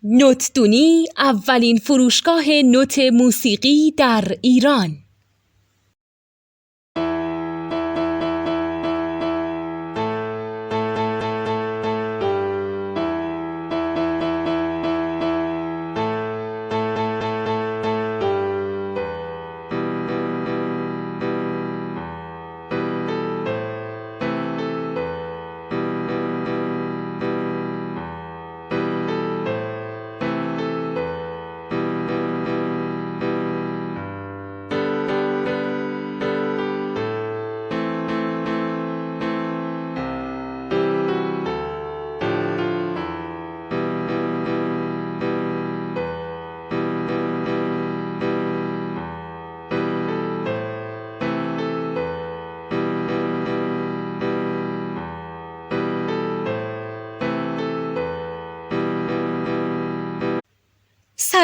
نوتدونی اولین فروشگاه نوت موسیقی در ایران.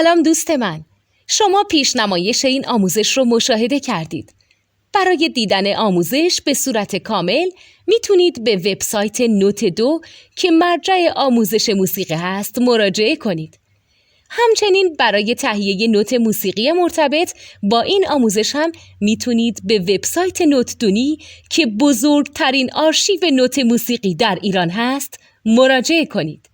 سلام دوست من، شما پیشنمایش این آموزش رو مشاهده کردید. برای دیدن آموزش به صورت کامل میتونید به وبسایت نوت2 که مرجع آموزش موسیقی هست مراجعه کنید. همچنین برای تهیه نوت موسیقی مرتبط با این آموزش هم میتونید به وبسایت نوتدونی که بزرگترین آرشیو نوت موسیقی در ایران هست مراجعه کنید.